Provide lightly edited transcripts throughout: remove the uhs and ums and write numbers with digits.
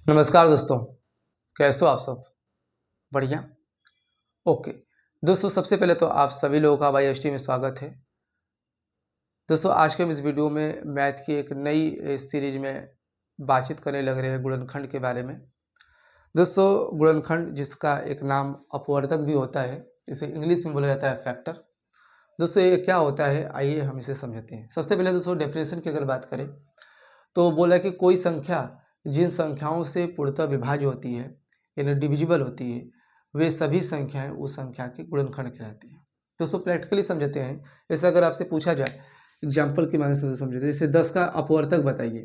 नमस्कार दोस्तों, कैसे हो आप सब? बढ़िया। ओके दोस्तों, सबसे पहले तो आप सभी लोगों का YST में स्वागत है। दोस्तों, आज के हम इस वीडियो में मैथ की एक नई सीरीज में बातचीत करने लग रहे हैं गुणनखंड के बारे में। दोस्तों, गुणनखंड जिसका एक नाम अपवर्तक भी होता है, इसे इंग्लिश में बोला जाता है फैक्टर। दोस्तों, ये क्या होता है, आइए हम इसे समझते हैं। सबसे पहले दोस्तों, डेफिनेशन की अगर बात करें तो बोला कि कोई संख्या जिन संख्याओं से पूर्णतः विभाज्य होती है यानी डिविजिबल होती है, वे सभी संख्याएं उस संख्या के गुणनखंड कहलाती हैं। दोस्तों, प्रैक्टिकली समझते हैं। जैसे अगर आपसे पूछा जाए एग्जाम्पल के माध्यम से समझते हैं, जैसे 10 का अपवर्तक बताइए,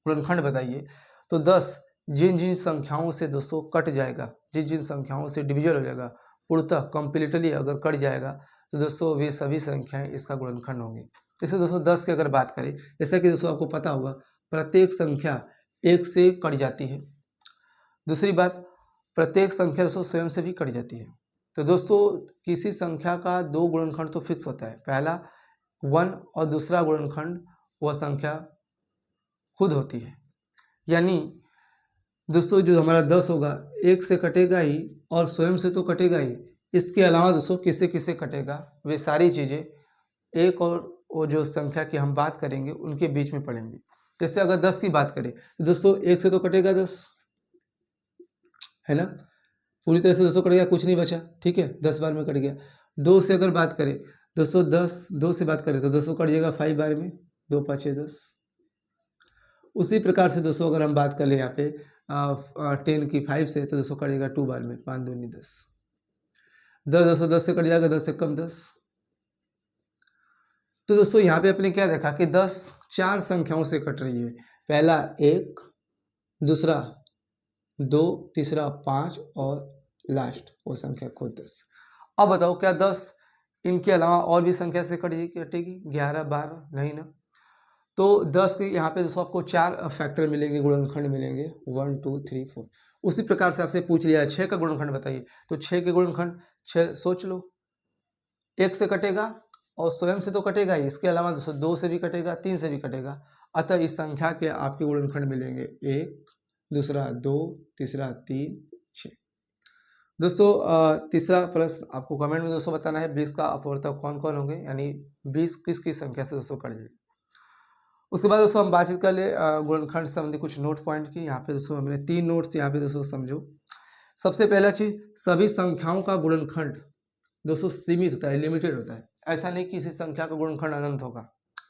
गुणनखंड बताइए, तो 10 जिन जिन संख्याओं से दोस्तों कट जाएगा, जिन जिन संख्याओं से डिविजल हो जाएगा, पूर्णतः कंप्लीटली अगर कट जाएगा तो दोस्तों वे सभी संख्याएं इसका गुणनखंड होंगी। जैसे दोस्तों 10 की अगर बात करें, जैसा कि दोस्तों आपको पता होगा प्रत्येक संख्या 1 से कट जाती है। दूसरी बात, प्रत्येक संख्या दोस्तों स्वयं से भी कट जाती है। तो दोस्तों किसी संख्या का दो गुणनखंड तो फिक्स होता है, पहला 1 और दूसरा गुणनखंड वह संख्या खुद होती है। यानी दोस्तों जो हमारा 10 होगा 1 से कटेगा ही और स्वयं से तो कटेगा ही, इसके अलावा दोस्तों किससे किससे कटेगा, वे सारी चीज़ें एक और वो जो संख्या की हम बात करेंगे उनके बीच में पड़ेंगी। जैसे अगर 10 की बात करें तो दोस्तों 1 से तो कटेगा 10, है ना, पूरी तरह से दोस्तों कट गया, कुछ नहीं बचा, ठीक है, 10 बार में कट गया। 2 से अगर बात करें दोस्तों 2 से बात करें तो दोस्तों कट जाएगा 5 बार में, 2 5 6 10। उसी प्रकार से दोस्तों अगर हम बात कर ले यहाँ पे 10 की 5 से तो दोस्तों कट जाएगा 2 बार में, 5 2 10। 10 दोस्तों 10 से कट जाएगा, 10 से कम 10। तो दोस्तों यहाँ पे अपने क्या देखा कि 10 4 संख्याओं से कट रही है, पहला 1, दूसरा 2, तीसरा 5 और लास्ट वो संख्या खुद 10। अब बताओ क्या 10 इनके अलावा और भी संख्या से कटेगी, 11 12? नहीं ना। तो 10 के यहाँ पे दोस्तों आपको 4 फैक्टर मिलेंगे, गुणनखंड मिलेंगे, 1 2 3 4। उसी प्रकार से आपसे पूछ लिया 6 का गुणनखंड बताइए, तो 6 के गुणनखंड 6 सोच लो, 1 से कटेगा और स्वयं से तो कटेगा ही, इसके अलावा दोस्तों 2 से भी कटेगा, 3 से भी कटेगा। अतः इस संख्या के आपके गुणनखंड मिलेंगे 1, दूसरा 2, तीसरा 3 6। दोस्तों तीसरा प्रश्न आपको कमेंट में दोस्तों बताना है 20 का अपवर्तक कौन कौन होंगे, यानी 20 किस किस संख्या से दोस्तों कट जाएगी। उसके बाद दोस्तों हम बातचीत कर ले गुणनखंड से संबंधित कुछ नोट पॉइंट की। यहाँ पे दोस्तों हमने 3 नोट्स यहाँ पे दोस्तों समझो। सबसे पहला चीज, सभी संख्याओं का गुणनखंड दोस्तों सीमित होता है, लिमिटेड होता है। ऐसा नहीं किसी संख्या का गुणनखंड अनंत होगा,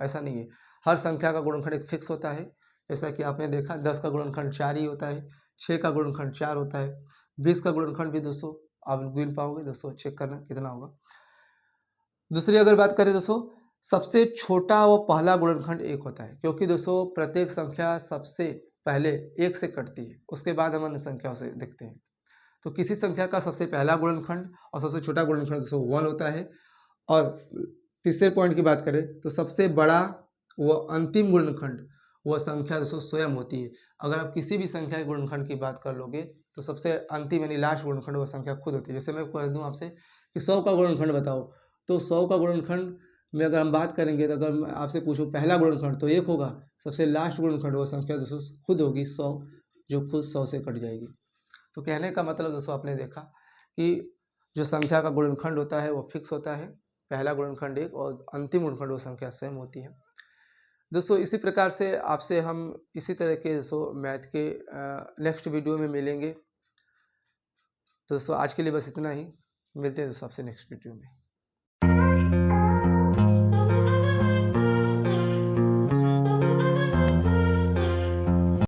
ऐसा नहीं है। हर संख्या का गुणनखंड एक फिक्स होता है। जैसा कि आपने देखा 10 का गुणनखंड 4 ही होता है, 6 का गुणनखंड 4 होता है, 20 का गुणनखंड भी दोस्तों आप गिन पाओगे, दोस्तों चेक करना कितना होगा। दूसरी अगर बात करें दोस्तों, सबसे छोटा व पहला गुणनखंड 1 होता है, क्योंकि दोस्तों प्रत्येक संख्या सबसे पहले 1 से कटती है, उसके बाद हम अन्य संख्याओं से देखते हैं। तो किसी संख्या का सबसे पहला गुणनखंड और सबसे छोटा गुणनखंड दोस्तों 1 होता है। और तीसरे पॉइंट की बात करें तो सबसे बड़ा व अंतिम गुणनखंड वह संख्या दोस्तों स्वयं होती है। अगर आप किसी भी संख्या के गुणनखंड की बात कर लोगे तो सबसे अंतिम यानी लास्ट गुणनखंड वह संख्या खुद होती है। जैसे मैं कह दूं आपसे कि 100 का गुणनखंड बताओ, तो 100 का गुणनखंड में अगर हम बात करेंगे तो अगर मैं आपसे पूछूं पहला गुणनखंड तो 1 होगा, सबसे लास्ट गुणनखंड वह संख्या दोस्तों खुद होगी 100, जो खुद 100 से कट जाएगी। तो कहने का मतलब दोस्तों आपने देखा कि जो संख्या का गुणनखंड होता है वो फिक्स होता है, पहला गुणनखंड 1 और अंतिम गुणनखंड वो संख्या स्वयं होती है। दोस्तों इसी प्रकार से आपसे हम इसी तरह के दोस्तों मैथ के नेक्स्ट वीडियो में मिलेंगे। दोस्तों आज के लिए बस इतना ही, मिलते हैं दोस्तों आपसे नेक्स्ट वीडियो में।